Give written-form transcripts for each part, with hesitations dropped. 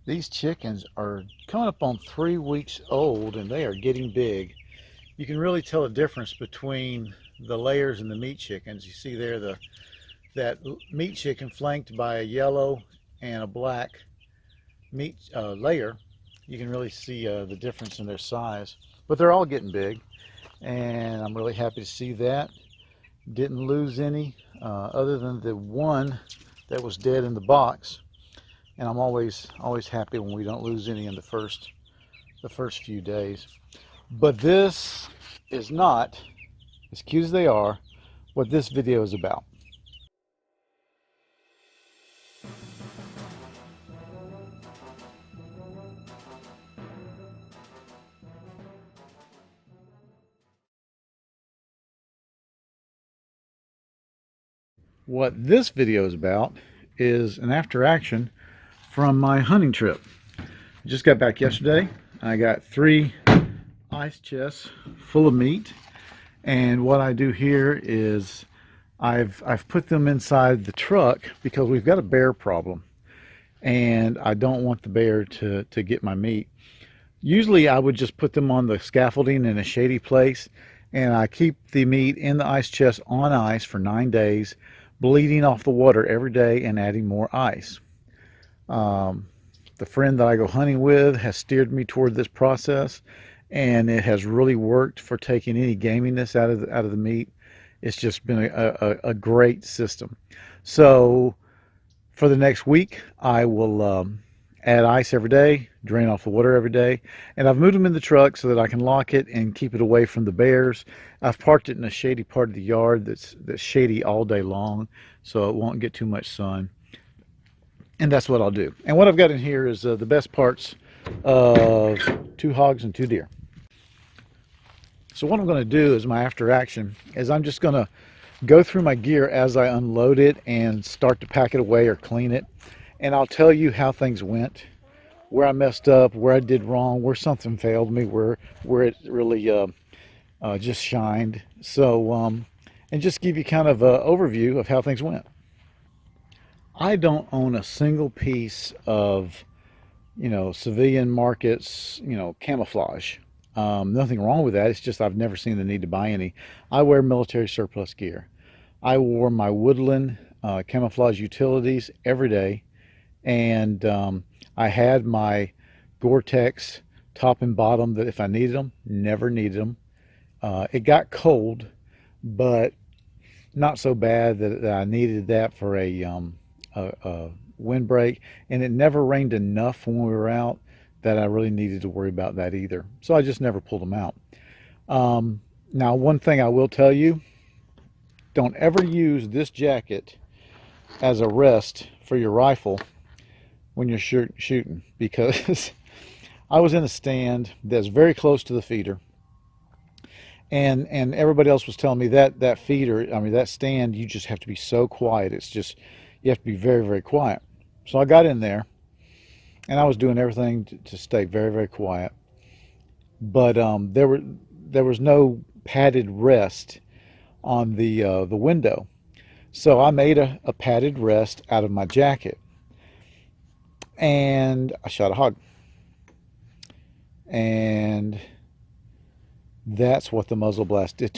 These chickens are coming up on 3 weeks old and they are getting big. You can really tell a difference between the layers and the meat chickens. You see there that meat chicken flanked by a yellow and a black meat layer. You can really see the difference in their size. But they're all getting big, and I'm really happy to see that. Didn't lose any other than the one that was dead in the box. And I'm always happy when we don't lose any in the first few days. But this is not, as cute as they are, what this video is about. What this video is about is an after action from my hunting trip. I just got back yesterday. I got 3 ice chests full of meat, and what I do here is I've put them inside the truck because we've got a bear problem, and I don't want the bear to get my meat. Usually I would just put them on the scaffolding in a shady place, and I keep the meat in the ice chest on ice for 9 days, bleeding off the water every day and adding more ice. The friend that I go hunting with has steered me toward this process, and it has really worked for taking any gaminess out of the meat. It's just been a great system. So for the next week, I will add ice every day, drain off the water every day, and I've moved them in the truck so that I can lock it and keep it away from the bears. I've parked it in a shady part of the yard that's shady all day long, so it won't get too much sun. And that's what I'll do. And what I've got in here is the best parts of 2 hogs and 2 deer. So what I'm going to do is my after action is I'm just going to go through my gear as I unload it and start to pack it away or clean it. And I'll tell you how things went, where I messed up, where I did wrong, where something failed me, where it really just shined. So, and just give you kind of an overview of how things went. I don't own a single piece of, civilian markets, camouflage. Nothing wrong with that. It's just I've never seen the need to buy any. I wear military surplus gear. I wore my woodland camouflage utilities every day, and I had my Gore-Tex top and bottom that if I needed them, never needed them. It got cold, but not so bad that I needed that for a windbreak, and it never rained enough when we were out that I really needed to worry about that either. So I just never pulled them out. Now, one thing I will tell you, don't ever use this jacket as a rest for your rifle when you're shooting, because I was in a stand that's very close to the feeder, and everybody else was telling me that feeder, I mean that stand, you just have to be so quiet. It's just, you have to be very, very quiet. So I got in there and I was doing everything to stay very, very quiet, but there was no padded rest on the window. So I made a padded rest out of my jacket, and I shot a hog, and that's what the muzzle blast did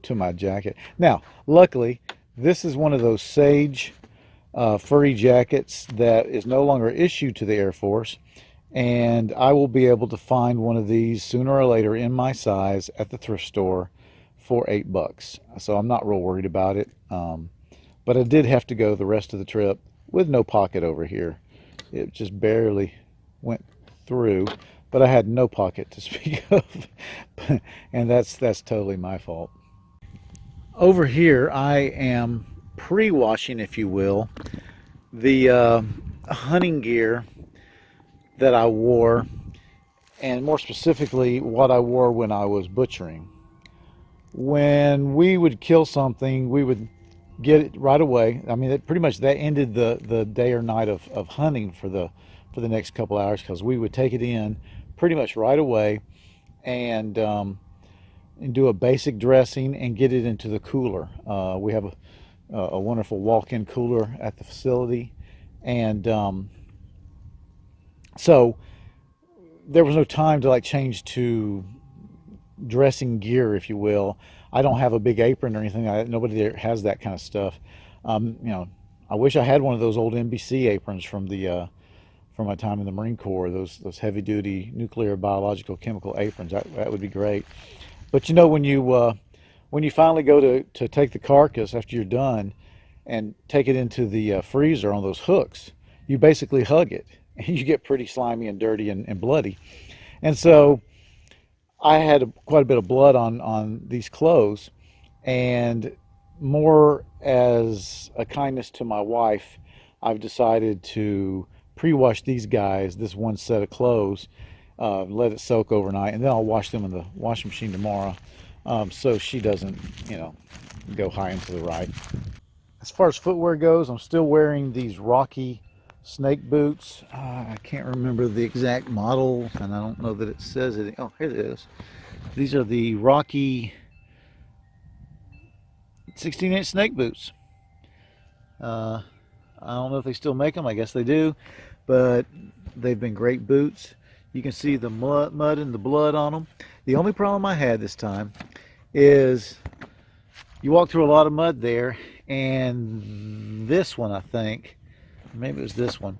to my jacket. Now, luckily, this is one of those sage furry jackets that is no longer issued to the Air Force, and I will be able to find one of these sooner or later in my size at the thrift store for $8. So I'm not real worried about it. But I did have to go the rest of the trip with no pocket over here. It just barely went through, but I had no pocket to speak of, and that's totally my fault. Over here I am pre-washing, if you will, the hunting gear that I wore, and more specifically what I wore when I was butchering. When we would kill something, we would get it right away. I mean, pretty much that ended the day or night of hunting for the next couple hours, because we would take it in pretty much right away and do a basic dressing and get it into the cooler. We have a wonderful walk-in cooler at the facility, and So there was no time to like change to dressing gear, if you will. I don't have a big apron or anything. Nobody there has that kind of stuff. You know, I wish I had one of those old NBC aprons from my time in the Marine Corps. Those heavy duty nuclear, biological, chemical aprons. That would be great. But you know, when you finally go to take the carcass after you're done and take it into the freezer on those hooks, you basically hug it, and you get pretty slimy and dirty and bloody. And so I had quite a bit of blood on these clothes, and more as a kindness to my wife, I've decided to pre-wash these guys, this one set of clothes, let it soak overnight, and then I'll wash them in the washing machine tomorrow, so she doesn't, you know, go high into the right. As far as footwear goes, I'm still wearing these Rocky snake boots. I can't remember the exact model, and I don't know that it says it. Oh, here it is. These are the Rocky 16-inch snake boots. I don't know if they still make them. I guess they do, but they've been great boots. You can see the mud and the blood on them. The only problem I had this time is you walk through a lot of mud there, and this one, I think, maybe it was this one,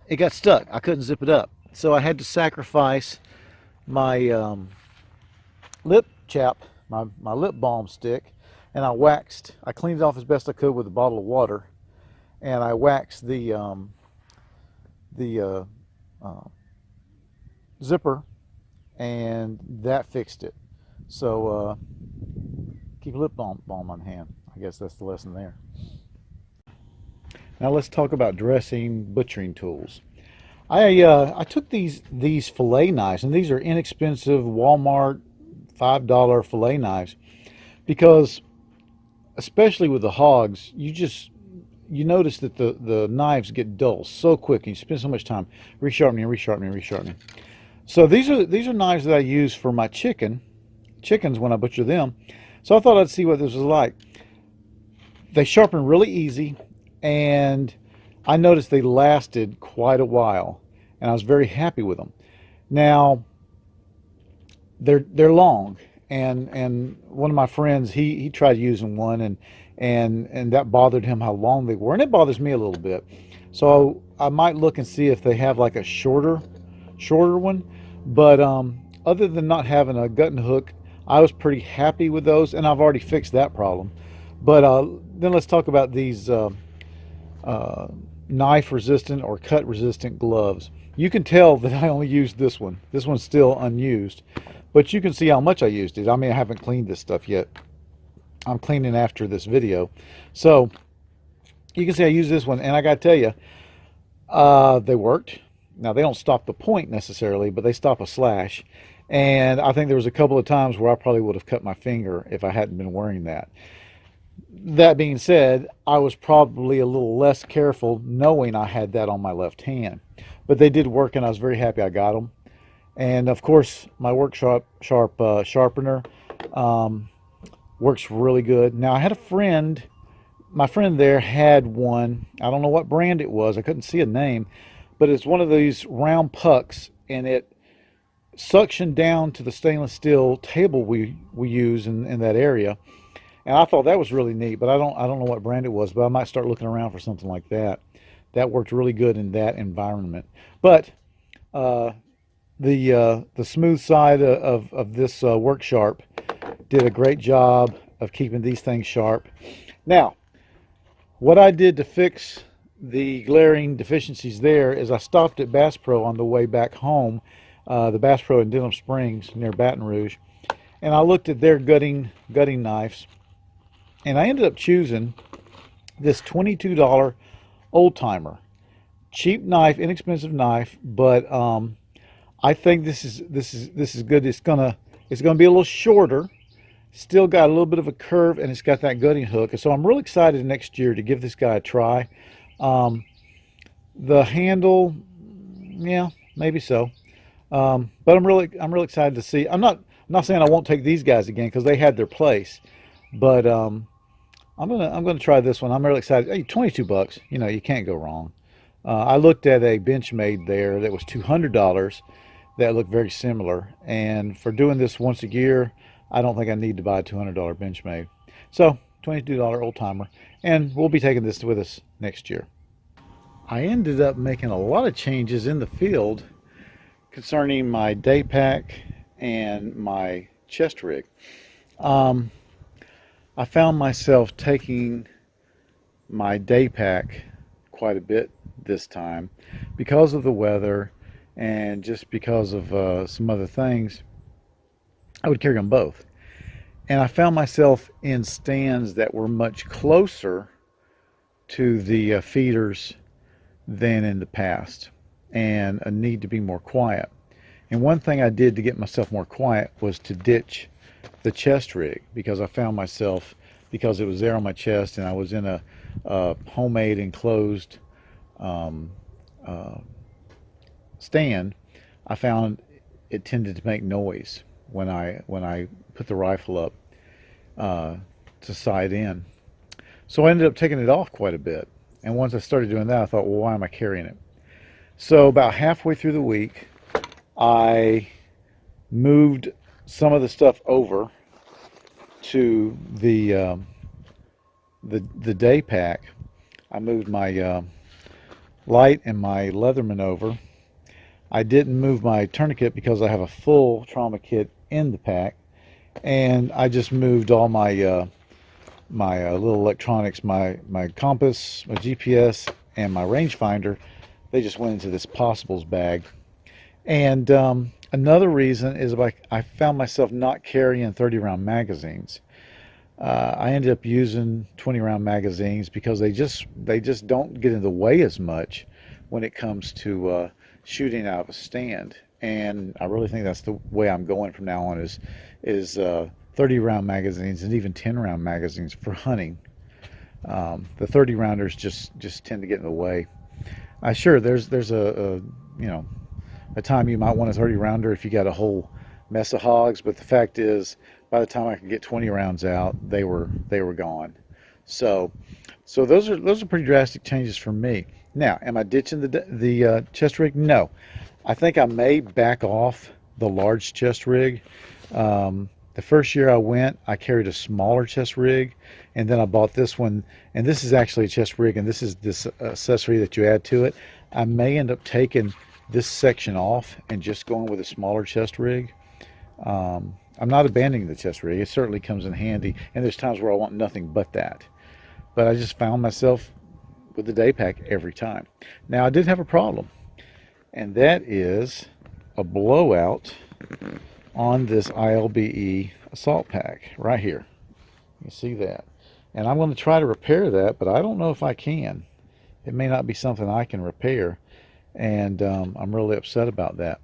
it got stuck. I couldn't zip it up, so I had to sacrifice my lip chap, my lip balm stick, and I cleaned it off as best I could with a bottle of water, and I waxed the zipper, and that fixed it. So keep lip balm on hand. I guess that's the lesson there. Now let's talk about dressing butchering tools. I took these fillet knives, and these are inexpensive Walmart $5 fillet knives, because especially with the hogs, you notice that the knives get dull so quick, and you spend so much time resharpening. So these are knives that I use for my chickens when I butcher them. So I thought I'd see what this was like. They sharpen really easy, and I noticed they lasted quite a while, and I was very happy with them. Now they're long, and one of my friends, he tried using one, and that bothered him how long they were, and it bothers me a little bit. So I might look and see if they have like a shorter one. But other than not having a gut and hook, I was pretty happy with those, and I've already fixed that problem. But then let's talk about these knife resistant or cut resistant gloves. You can tell that I only used this one. This one's still unused, but you can see how much I used it. I mean, I haven't cleaned this stuff yet. I'm cleaning after this video. So you can see I used this one, and I got to tell you, they worked. Now, they don't stop the point necessarily, but they stop a slash. And I think there was a couple of times where I probably would have cut my finger if I hadn't been wearing that. That being said, I was probably a little less careful knowing I had that on my left hand. But they did work, and I was very happy I got them. And of course, my work sharpener works really good. Now, I had a friend, my friend there had one. I don't know what brand it was. I couldn't see a name, but it's one of these round pucks, and it suctioned down to the stainless steel table we use in that area. And I thought that was really neat, but I don't know what brand it was, but I might start looking around for something like that. That worked really good in that environment. But the smooth side of this work sharp did a great job of keeping these things sharp. Now, what I did to fix the glaring deficiencies there is I stopped at Bass Pro on the way back home, the Bass Pro in Denham Springs near Baton Rouge, and I looked at their gutting knives, and I ended up choosing this $22 old timer. Cheap knife, inexpensive knife, but I think this is good. It's gonna be a little shorter. Still got a little bit of a curve, and it's got that gutting hook. And so I'm really excited next year to give this guy a try. The handle, yeah, maybe so. But I'm really excited to see. I'm not saying I won't take these guys again, because they had their place, but I'm gonna try this one. I'm really excited. Hey, $22, you know, you can't go wrong. I looked at a Benchmade there that was $200 that looked very similar. And for doing this once a year, I don't think I need to buy a $200 Benchmade. So, $22 old timer. And we'll be taking this with us next year. I ended up making a lot of changes in the field concerning my day pack and my chest rig. Um, I found myself taking my day pack quite a bit this time because of the weather and just because of some other things. I would carry them both. And I found myself in stands that were much closer to the feeders than in the past, and a need to be more quiet. And one thing I did to get myself more quiet was to ditch the chest rig, because I found myself, because it was there on my chest and I was in a homemade enclosed um, uh, stand, I found it tended to make noise when I put the rifle up uh, to sight in. So I ended up taking it off quite a bit. And once I started doing that, I thought, well, why am I carrying it? So about halfway through the week, I moved some of the stuff over to the day pack. I moved my light and my Leatherman over. I didn't move my tourniquet because I have a full trauma kit in the pack, and I just moved all my little electronics, my compass, my GPS, and my rangefinder. They just went into this possibles bag. And another reason is like I found myself not carrying 30-round magazines. I ended up using 20-round magazines because they just don't get in the way as much when it comes to shooting out of a stand. And I really think that's the way I'm going from now on is 30-round magazines and even 10-round magazines for hunting. The 30-rounders just tend to get in the way. Sure, there's a you know, a time you might want a 30 rounder if you got a whole mess of hogs, but the fact is, by the time I could get 20 rounds out, they were gone. So those are pretty drastic changes for me. Now, am I ditching the chest rig? No, I think I may back off the large chest rig. The first year I went, I carried a smaller chest rig, and then I bought this one, and this is actually a chest rig, and this is this accessory that you add to it. I may end up taking this section off and just going with a smaller chest rig. I'm not abandoning the chest rig. It certainly comes in handy, and there's times where I want nothing but that. But I just found myself with the day pack every time. Now, I did have a problem, and that is a blowout on this ILBE assault pack right here. You see that? And I'm going to try to repair that, but I don't know if I can. It may not be something I can repair, and I'm really upset about that.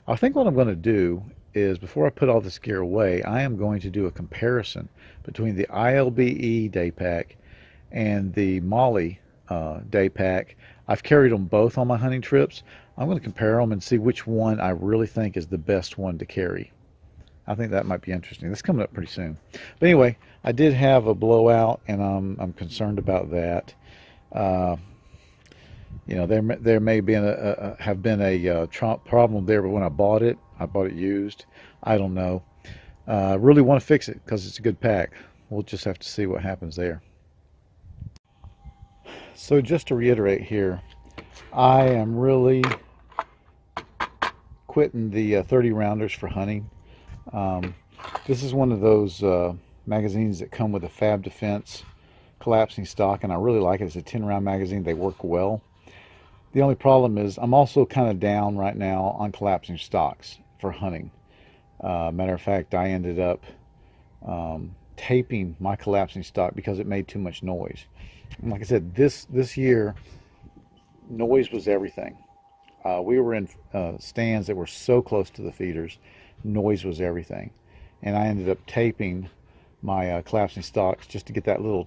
I think what I'm going to do is, before I put all this gear away, I am going to do a comparison between the ILBE day pack and the Molly day pack. I've carried them both on my hunting trips. I'm going to compare them and see which one I really think is the best one to carry. I think that might be interesting. That's coming up pretty soon. But anyway, I did have a blowout, and I'm concerned about that. You know, there may be have been a problem there, but when I bought it used. I don't know. I really want to fix it because it's a good pack. We'll just have to see what happens there. So just to reiterate here, I am really quitting the 30 rounders for hunting. This is one of those magazines that come with a Fab Defense collapsing stock, and I really like it. It's a 10-round magazine. They work well. The only problem is I'm also kind of down right now on collapsing stocks for hunting. Matter of fact, I ended up taping my collapsing stock because it made too much noise. And like I said, this year, noise was everything. We were in stands that were so close to the feeders, noise was everything. And I ended up taping my collapsing stocks just to get that little,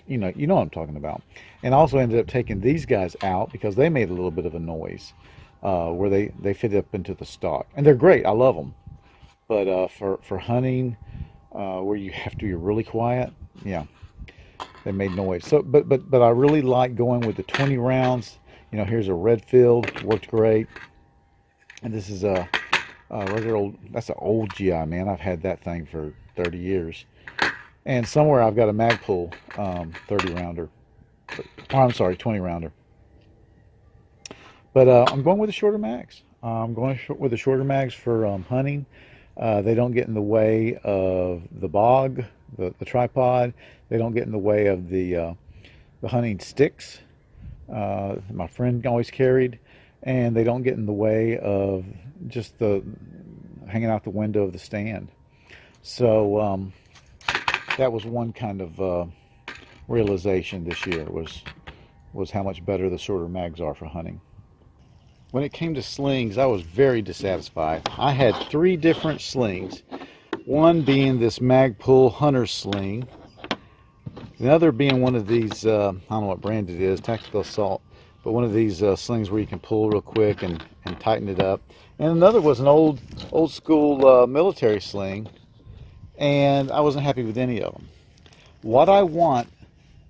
you know what I'm talking about. And I also ended up taking these guys out because they made a little bit of a noise where they fit up into the stock. And they're great, I love them. But for hunting, where you have to be really quiet, yeah, they made noise. So, but I really like going with the 20 rounds. You know, here's a Redfield, worked great. And this is a regular old, that's an old GI, man. I've had that thing for 30 years. And somewhere I've got a Magpul 30 rounder. Or I'm sorry, 20 rounder. But I'm going with the shorter mags. I'm going with the shorter mags for hunting. They don't get in the way of the bog, the tripod. They don't get in the way of the hunting sticks my friend always carried, and they don't get in the way of just the hanging out the window of the stand. So that was one kind of realization this year was how much better the shorter mags are for hunting. When it came to slings, I was very dissatisfied. I had 3 different slings, one being this Magpul Hunter sling, the other being one of these, I don't know what brand it is, Tactical Assault, but one of these slings where you can pull real quick and tighten it up. And another was an old school military sling, and I wasn't happy with any of them. What I want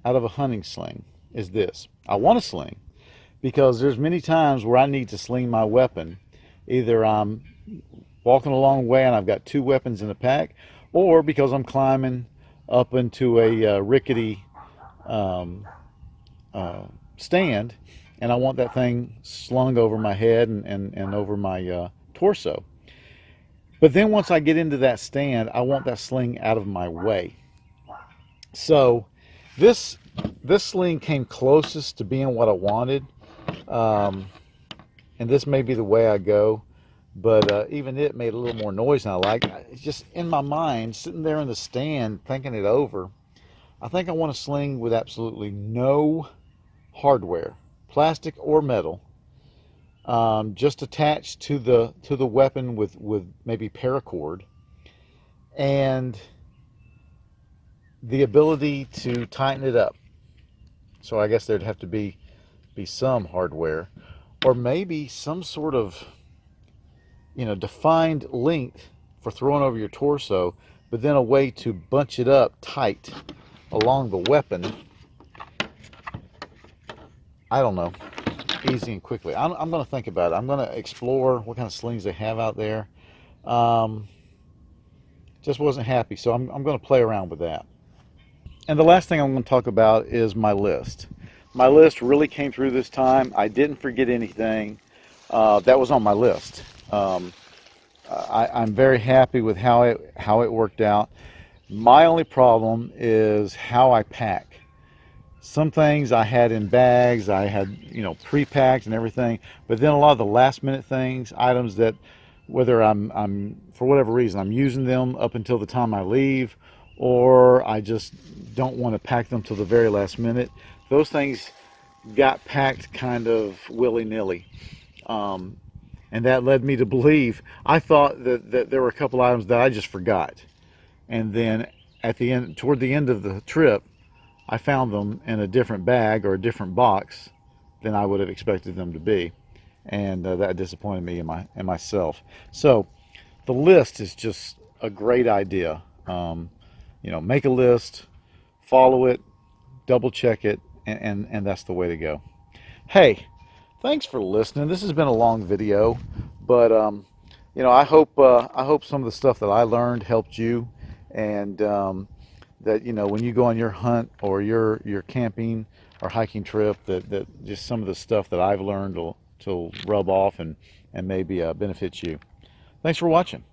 out of a hunting sling is this. I want a sling because there's many times where I need to sling my weapon. Either I'm walking a long way and I've got 2 weapons in a pack, or because I'm climbing up into a rickety stand and I want that thing slung over my head and over my torso. But then once I get into that stand, I want that sling out of my way. So this sling came closest to being what I wanted, and this may be the way I go, but even it made a little more noise than I like. It's just in my mind, sitting there in the stand thinking it over, I think I want a sling with absolutely no hardware, plastic or metal, just attached to the weapon with maybe paracord, and the ability to tighten it up. So I guess there'd have to be some hardware, or maybe some sort of, you know, defined length for throwing over your torso, but then a way to bunch it up tight along the weapon. I don't know, easy and quickly. I'm going to think about it. I'm going to explore what kind of slings they have out there. Just wasn't happy, so I'm going to play around with that. And the last thing I'm going to talk about is my list. My list really came through this time. I didn't forget anything that was on my list. I'm very happy with how it worked out. My only problem is how I pack. Some things I had in bags, I had, you know, pre-packed and everything, but then a lot of the last minute things, items that whether I'm for whatever reason I'm using them up until the time I leave, or I just don't want to pack them till the very last minute, those things got packed kind of willy-nilly. And that led me to believe, I thought that there were a couple items that I just forgot. And then at the end, toward the end of the trip, I found them in a different bag or a different box than I would have expected them to be. And that disappointed me in myself. So the list is just a great idea. You know, make a list, follow it, double check it, and that's the way to go. Hey, thanks for listening. This has been a long video, but you know, I hope some of the stuff that I learned helped you, and that, you know, when you go on your hunt or your camping or hiking trip, that just some of the stuff that I've learned will rub off and maybe benefit you. Thanks for watching.